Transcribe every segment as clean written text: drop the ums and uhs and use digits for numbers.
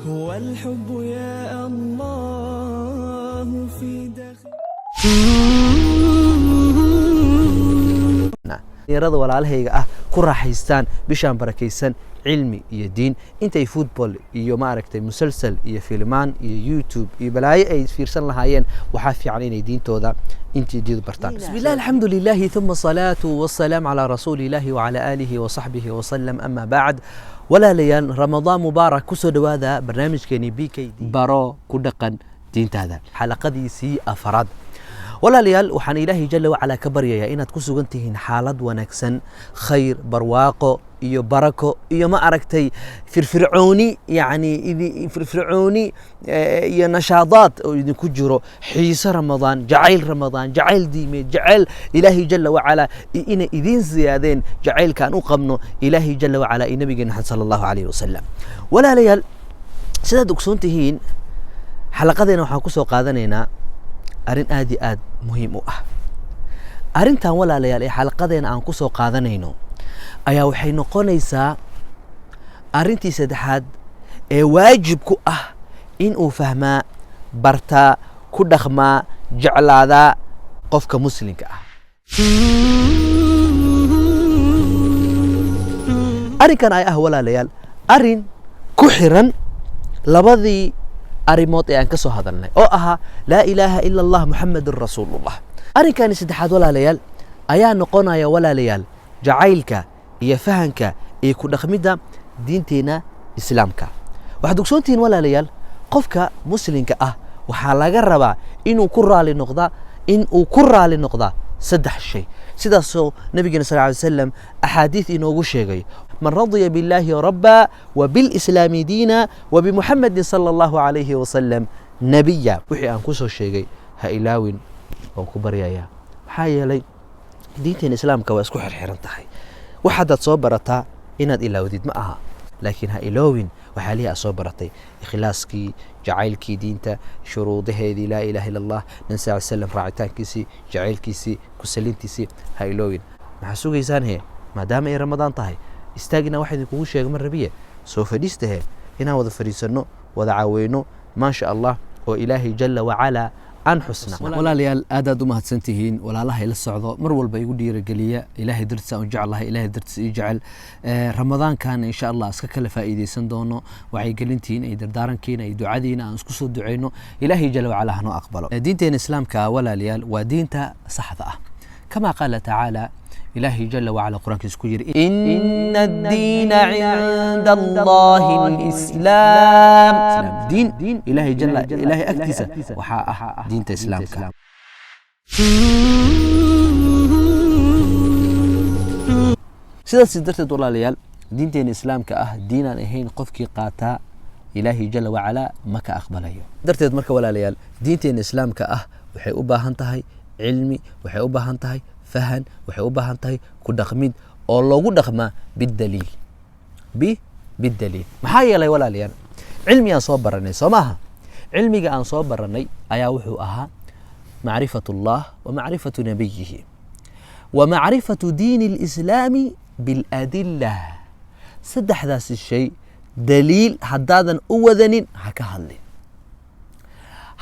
هو الحب يا الله في داخل dhalinyarada walaalahayga ah ku raaxaystaan bishaan barakaysan cilmi iyo diin intay football iyo maaragtay musalsal iyo filmaan iyo YouTube iyo balaayo ay fiirsan lahaayeen waxaa fiican inay diintooda intii diidu bartaan bismillaah alxamdulillaah thumma salaatu wassalaam ala rasuulillaah wa ala aalihi wa sahbihi wa sallam amma ba'd walaalayaal ramadaan mubaarak ku soo dhawaada barnaamijkeeni BKD baro ku dhaqan diintaada xalaqadiisii afraad walaalayaal waxaan ilaahay jalla wa ala ka baryayaa inaad ku sugan tihiin xaalad wanaagsan khayr barwaaqo iyo barako iyo ma aragtay firfircooni firfircooni iyo nashaadaad oo idinku jiro xiisa ramadaan jacayl diimeed jacayl ilaahay jalla wa ala inay idin ziyaadeen jacaylkaan u qabno ilaahay jalla wa ala iyo nabigeena Muhammad sallallahu alayhi wasallam walaalayaal sidaad ogsoon tihiin xalaqadeena waxaan ku soo qaadanaynaa arrin aad iyo aad muhiim u ah arrintan walaalayaal ee xalaqadeena aan ku soo qaadanayno ayaa waxay noqonaysaa arrintii saddexaad ee waajib ku ah in uu fahmaa bartaa ku dhaqmaa jeclaadaa qofka muslimka ah arrinkan ay ah walaalayaal arrin ku xiran labadii arrimood ee aan ka soo hadalnay oo ahaa laa ilaaha ila allah muxammadun rasuulullah arrinkani saddexaad walaalayaal ayaa noqonaya walaalayaal jacaylka iyo fahanka iyo ku dhaqmidda diinteena islaamka waxaad ogsoontihiin walaalayaal qofka muslimka ah waxaa laga rabaa inuu ku raali noqda saddex shay sidaasoo nabigeena sallallahu alayhi wasallam axaadiis inoogu sheegay من رضي بالله ربا وبالإسلام دينا وبمحمد صلى الله عليه وسلم نبيا وحي أن كسو شيغي ها إلاوين أو كبريايا حايا دينتين إسلام كواسكو حرحيران تحي وحدد صوبرتا إناد إلاوديد معها لكن ها إلاوين وحاليها صوبرتي إخلاصكي جعيلكي دينتا شروط هذه لا إله إلا الله ننسى عليه وسلم راعتان كيسي جعيلكيسي كسلينتيسي ها إلاوين محسوق إيسان هي ما دام إي رمضان تحي استاجنا واحد يكون شيء مرة بيه سوف ديسته هنا وذا فريسنو وذا عوينو ما شاء الله وإلهي جل وعلا عن حسنا ولا ليال أداد ما هتسنتهين ولا الله إلا الصعداء مر والبيقول دي رجالية إلهي درس وجعل الله إلهي درس يجعل رمضان كان إن شاء الله اسكك فائدة سندونه وعيقلنتين أي دردارن كين أي دعادين أنسكسو دعينو إلهي جل وعلا هنو أقبله دينتين إسلام كولا ليال ودينتا صحضة كما قال تعالى إلهي جل وعلا قرآن كيسكوير إن الدين عند الله الإسلام دين إلهي جل إلهي أكتسى وحاء دين إسلام كلام سيدات سيدرت دولا ليال دين إسلام كأه دينا إهين قفكي قاتا إلهي جل وعلا مكا أقبليه درت مركا ولا ليال دين إسلام كأه وحي أباهنتهي علمي وحي أباهنتهي فهن waxay u baahan tahay ku dhaqmid oo loogu dhaqma bidaliil maxaa yeelay walaalayaal cilmi aan soo baranay Soomaha cilmiga aan soo baranay ayaa wuxuu ahaa macrifatullah wa macrifatu nabiyhi wa macrifatu diinil islaami bil adillah saddexdaas shay daliil haddaadan u wadanin ha ka hadlin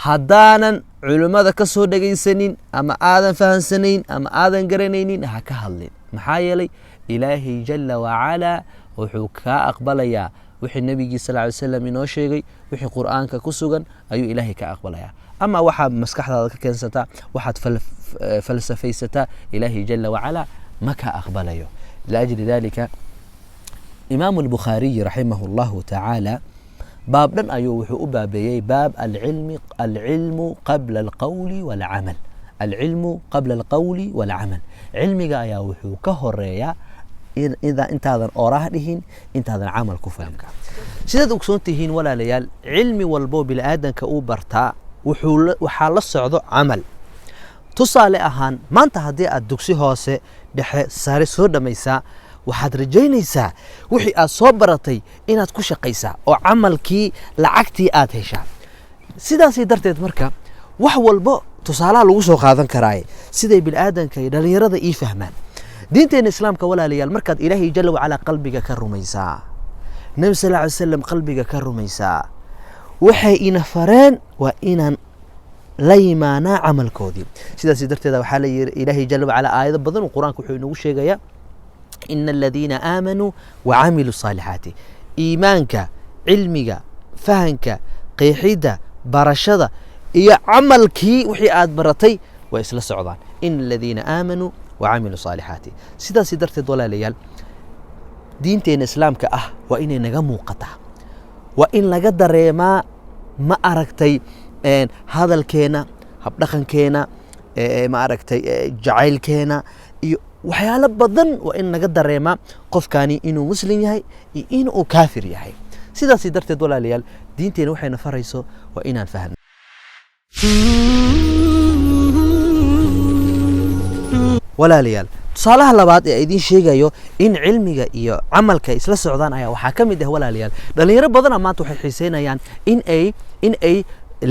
haddaanan culimada ka soo dhagaysanin ama aadan fahansanayn ama aadan garanaynin ha ka hadlin maxaa yeelay ilaahay jalla wa ala wuxuu ka aqbalayaa wixii nabigi sallallahu alayhi wasallam inoo sheegay wixii quraanka ku sugan ayuu ilaahay ka aqbalayaa ama waxa maskaxdaada ka keensata waxaad falsafaysata ilaahay jalla wa ala ma ka aqbalayo laajli dalika imaam al-bukhari rahimahullahu ta'ala باب دن أيو وحو أبابيي باب العلم قبل القول والعمل العلم قبل القول والعمل علمي يا وحو كهرية إذا انت هذا أوراه دهين انت هذا عمل كفلك سيدة أكسونتهين ولا ليال علمي والبو بالآدن كأوبرتا وحال الصعدو عمل تصالي أهان ما انت هدي الدكسي هوسي دحي ساري سودة ميسا waxaad rajaynaysaa wixii aad soo baratay inaad ku shaqaysaa oo camalkii lacagtii aad heshaa sidaasay darteed marka wax walba tusaalaha lagu soo qaadan karaaye siday bini'aadanka iyo dhalinyarada ii fahmaan diinteena islaamka walaalayaal markaad ilaahay jalla wacalaa qalbiga ka rumaysaa nabi sal lla alay wasalam qalbiga ka rumaysaa waxay ina fareen waa inaan la yimaanaa camalkoodii sidaas darteeda waxaa la yiri ilaahay jalla wacalaa aayado badan oo quraanka wuxuu inoogu sheegayaa ina aladiina aamanuu wacamiluu saalixaati iimaanka cilmiga fahanka qeexidda barashada iyo camalkii wixii aad baratay way isla socdaan ina aladiina aamanuu wacamiluu saalixaati sidaas darteed walaalayaal diinteena islaamka ah waa inay naga muuqataa waa in laga dareemaa ma aragtay hadalkeena habdhaqankeena ma aragtay jacaylkeena iyo waxyaalo badan waa in naga dareemaa qofkani inuu muslim yahay iyo inuu kaafir yahay sidaas darteed walaalayaal diinteena waxayna farayso waa inaan fahanno walaalayaal tusaalaha labaad ee idin sheegayo in cilmiga iyo camalka isla socdaan ayaa waxaa ka mid ah walaalayaal dhalinyaro badan maanta waxay xiiseynayaan in ay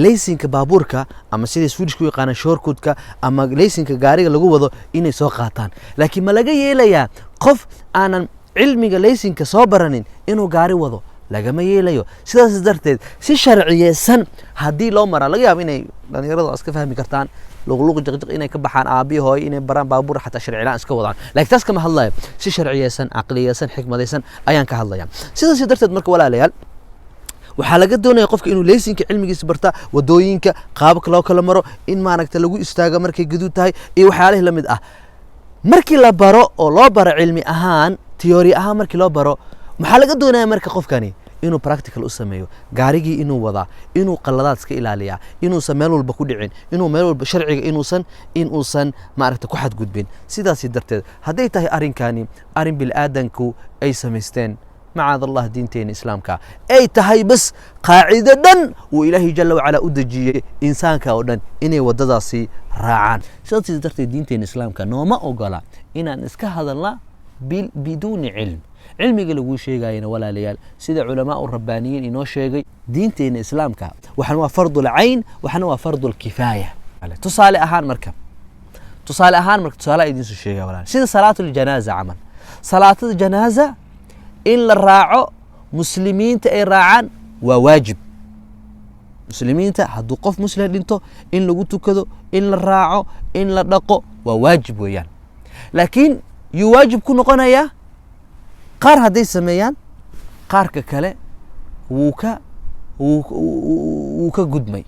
laysinka baabuurka ama sida Swedish ku yaqaan shortcutka ama laysinka gaariga lagu wado inay soo qaataan laakiin ma laga yeelayaa qof aanan cilmiga laysinka soo baranin inuu gaari wado lagama yeelayo sidaas darteed si sharciyeysan hadii loo mara laga yaabo inay dhalinyaradu iska fahmi kartaan luqluq jaqjaq inay ka baxaan aabi hooy inay baraan baabuur xataa sharciyeena iska wadaan laakiin taas kama hadlayo si sharciyeysan aqliyeysan xikmadeysan ayaan ka hadlayaa sidaas darteed marka walaalayaal waxaa laga doonayaa qofka inuu laysinka cilmigiisa barta wadooyinka qaabka loo kala maro in maaragta lagu istaago markay guduud tahay iyo waxyaalaha la mid ah markii la baro oo loo baro cilmi ahaan theory ahaan markii loo baro maxaa laga doonayaa marka qofkani inuu practical u sameeyo gaarigii inuu wadaa inuu qaladaad iska ilaaliyaa inuusan meel walba ku dhicin inuu meel walba sharciga inuusan maaragta ku xadgudbin sidaas darteed hadday tahay arrinkani arrin bilaadanku ay samaysteen معاذ الله دينتين إسلامك أي تهاي بس قاعدة دن وإلهي جل وعلا أدجي إنسان كأودن إني ودداسي راعان شلتي درت دينتين إسلامك نوما أوغلا إن نسك هذا الله بدون علم علمي قالوا شيء جاينا ولا ليال سيد علماء الربانيين إنه شيء دينتين إسلامك وحنوا فرض العين وحنوا فرض الكفاية تصالح أهان مركب تصالح إدين شيء ولا سيد صلاة الجنازة عمل صلاة الجنازة إن الراعو مسلمين تأي راعان وواجب مسلمين هدو قف مسلم لنتو إن لقوتو كذو إن الراعو إن لدقو وواجب ويان لكن يواجب كونو قنايا قار هدي سميان قار ككالي وكا قدمي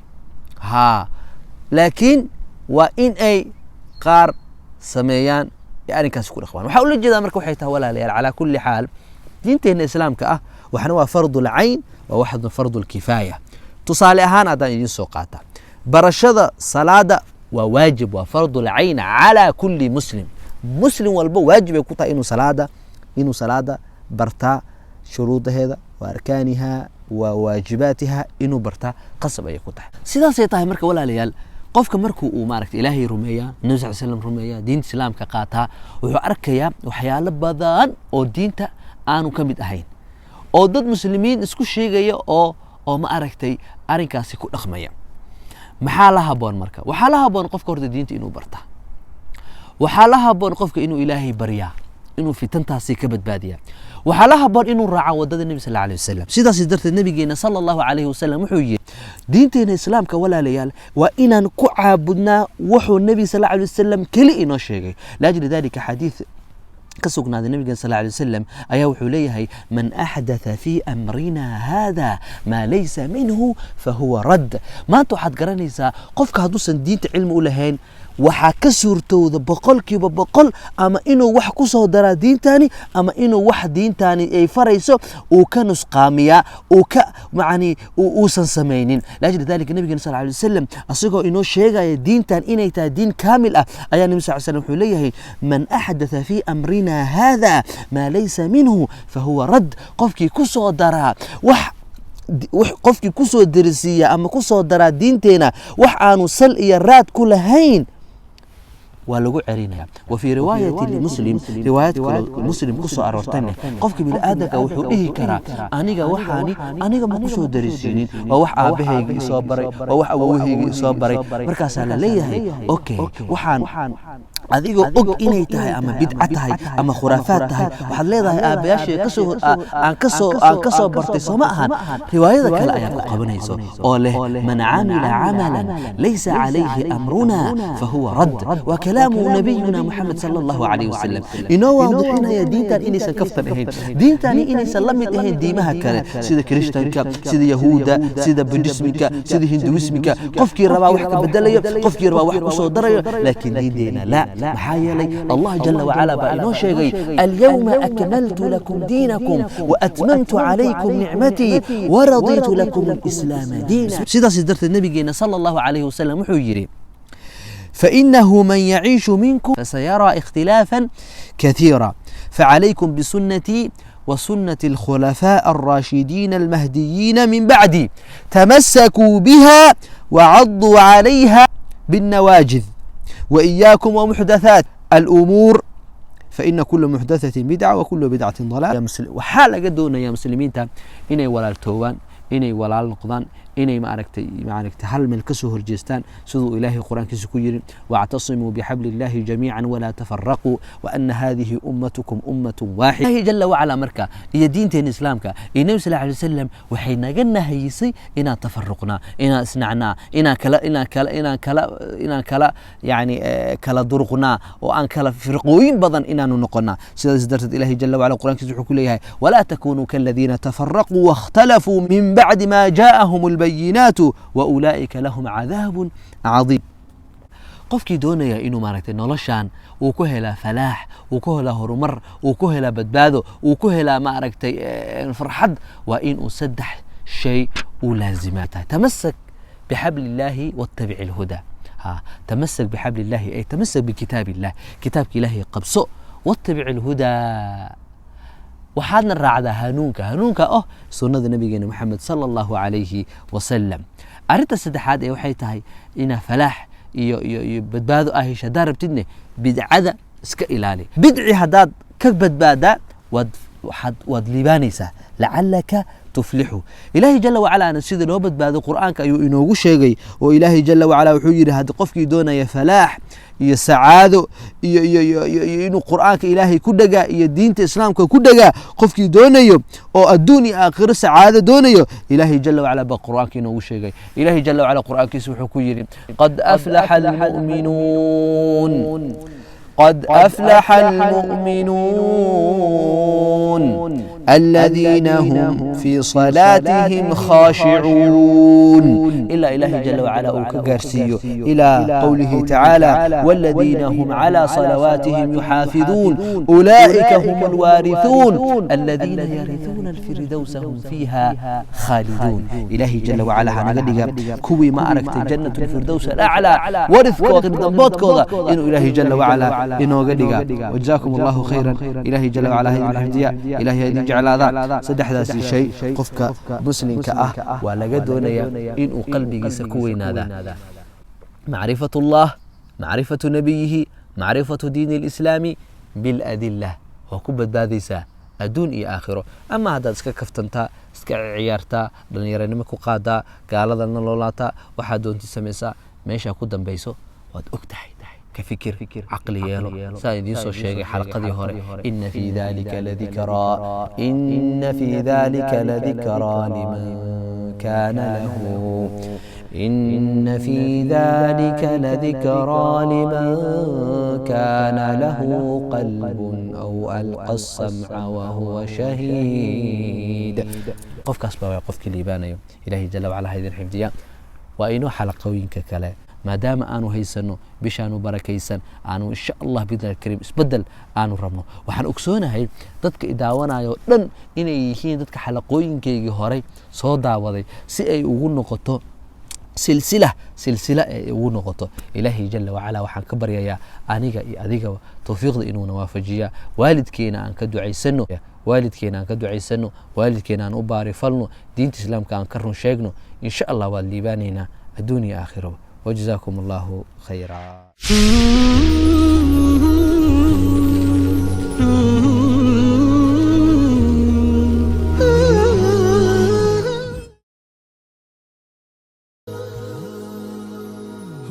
ها لكن وإن أي قار سميان يعني كان سكون أخوان وحاول الجدا مركو حيثها ولا ليال على كل حال دينتين الإسلام كأه وحنا فرض العين وواحد فرض الكفاية تصالحان هذا يدين سوقاتا برشدة صلاة وواجب وفرض العين على كل مسلم والبو واجب يكون إنه صلاة برتا شروط هذا وأركانها وواجباتها إنه برتا قصب يكون سيدا سيطاه مركا ولا ليال قفك مركو وماركت إلهي رمية النبي صلى الله عليه وسلم رمية دين الإسلام كقاتا وحركيا وحيال بدان أو دينتا aanu ka mid ahayn oo dad muslimiin isku sheegaya oo ma aragtay arinkaasi ku dhaqmaya maxaa la haboon marka waxa la haboon qofka horta diinta inuu barta waxa la haboon qofka inuu ilaahay bariya inuu fitantaasi ka badbaadiya waxa la haboon inuu raaco wadada nabi sallallahu alayhi wasallam sidaas darteed nabigeena sallallahu alayhi wasallam wuxuu yiri diinteena islaamka walaalayaal waa inaan ku caabudnaa wuxuu nabi sallallahu alayhi wasallam kali inoo sheegay laajli dalika xadiis كسوقنا النبي صلى الله عليه وسلم أيها وحوليه من أحدث في أمرنا هذا ما ليس منه فهو رد ما تحد قرانيسا قفك هدوسا دين علم أولهين وحكسر توذ بقول كي بقول أما إنه وحكسه درا دين تاني أما إنه واحد دين تاني أي فريسو وكنس قامية يعني وسن سمينين لأجل ذلك النبي صلى الله عليه وسلم أصيغه إنه شيء دين تاني إنه تا دين كامل أيها النبي صلى الله عليه وسلم حوليه من أحدث في أمرنا هذا ما ليس منه فهو رد قفك كسو درا qofkii ku soo dirisiya ama ku soo dara diinteena wax aanu sal iyo raad ku lahayn ولو عرينا. وفي رواية لمسلم رواية مسلم قصة أرورتنا قفك بالآدك وحوئه كرا أنيقا وحاني أنيقا مقصو درسينين ووح آبهيقي إصابري ووح أوهيقي إصابري مركز على ليهي أوكي وحان adigoo og inay tahay ama bidca tahay ama khuraafaad tahay waxaad leedahay aabayaashii aan ka soo bartay soo ma ahan riwaayada kale ayaa ku qabanayso oo leh man camila camalan laysa calayhi amruna fahuwa rad wa kalaamu nabiyuna muxamed sala allahu calayhi wasalam inoo waadixinaya diintan inaysan kaftan ahayn diintani inaysan la mid ahayn diimaha kale sida kirishtanka sida yahuuda sida budismika sida hinduismika qofkii rabaa wax ka bedelayo qofkii rabaa wax ku soo darayo laakiin diinteena la محايلي الله جل وعلا بأنه شيء اليوم أكملت لكم دينكم وأتممت عليكم نعمتي ورضيت لكم الإسلام دينا سيدة سيدرة النبي صلى الله عليه وسلم حجري فإنه من يعيش منكم فسيرى اختلافا كثيرا فعليكم بسنتي وسنة الخلفاء الراشدين المهديين من بعدي تمسكوا بها وعضوا عليها بالنواجذ وإياكم ومحدثات الأمور فإن كل محدثة بدعة وكل بدعة ضلالة وحال قدونا يا مسلمين إني ولا التوبان إني ولا النقضان إني ما أركت هل من كسه الجستان سذو إلهي القرآن كسكير واعتصموا بحبل الله جميعا ولا تفرقوا وأن هذه أمتكم أمة واحدة الله جل وعلا مركا هي دين تين إسلامك النبي صلى الله عليه وسلم وحين قلنا هيسي إنا تفرقنا إنا اسنعنا إنا كلا يعني كلا درقنا وأن كلا فرقوين بضن إنا ننقنا سيدة إلهي جل وعلا القرآن كسكير كلها ولا تكونوا كالذين تفرقوا واختلفوا من بعد ما جاءهم البينات وأولئك لهم عذاب عظيم qofkii doonaya inuu maaragtay noloshan uu ku hela falaax uu ku hela horumar uu ku hela badbaado uu ku hela maaragtay farxad waa inuu saddex shay uu laazimataa tamassak bihablillahi wattabi' alhuda tamassak bihablillahi ay tamassak bikitabillah kitabki ilahi qabso wattabi' alhuda waxaadna raacdaa hanuunka sunnada nabigeena maxamed sala allahu calayhi wasalam arrinta saddexaad ee waxay tahay inaa falaax iyo badbaado ah hesha haddaad rabtidne bidcada iska ilaali bidci haddaad ka badbaadaa waad liibaanaysaa lacallaka tuflixu ilaahay jalla wacalaana sida loo badbaado qur'aanka ayuu inoogu sheegay oo ilaahay jalla wacala wuxuu yidhi haddii qofkii doonaya falaax iyo sacaado iyo inuu qur'aanka ilaahay ku dhagaa iyo diinta islaamka ku dhagaa qofkii doonayo oo adduun iyo aakhiro sacaado doonayo ilaahay jalla wacala baa qur'aanka inoogu sheegay ilaahay jalla wacala qur'aankiisa wuxuu ku yidhi qad aflaxa almu'minuun قد أفلح المؤمنون الذين هم في صلاتهم خاشعون إلا إله جل وعلا وكجرسيو إلى قوله تعالى والذين هم على صلواتهم يحافظون أولئك هم الوارثون الذين يرثون الفردوس هم فيها خالدون إله جل وعلا هنقدر كوي ما أركت جنة الفردوس الأعلى ورث وغير ضباط كذا إنه إله جل وعلا إنه قديقا وجزاكم الله خيرا إلهي جل وعلا هذه الحمدية إلهي جعل هذا سدح ذا شيء قفك مسلم كأه ولا قدونا إن قلبي سكوين هذا معرفة الله معرفة نبيه معرفة دين الإسلام بالأدلة وكبت باديسة أدون إي آخره أما هذا سك كفتنتا سك عيارتا دنيرة نمكو قادا قال هذا نلولاتا وحدون تسميسا ماشي أكودن بيسو وأكتحي كفكر عقلي يلو سايدين سو شيء حلقة دي هوري إن في ذلك لذكرى لمن كان له إن في ذلك لذكرى لمن كان له قلب أو ألقى السمع وهو شهيد قف كسبة وقف كليبانيو إلهي جل وعلا هذه الحفظية وإنه حلقوين ككلا ما دام أنو هيسنو بشانو بركيسن أنو إن شاء الله بإذن الكريم اسبدل أنو ربنا وحن أكسونا هاي ضدك إداوانا يو لن إني يهين ضدك حلقوين كي هوري صودا وضي سيئي أغو نقطو سلسلة أغو نقطو إلهي جل وعلا وحن كبر يا أنيقا توفيق إنو نوافجيا والدكينا أن كدعيسنو والدكينا أن أباري فلنو دين تسلام كان كرن شيقنو إن شاء الله والليبانينا الدنيا آخره وجزاكم الله خيرا.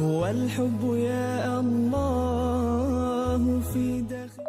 هو الحب يا الله في داخل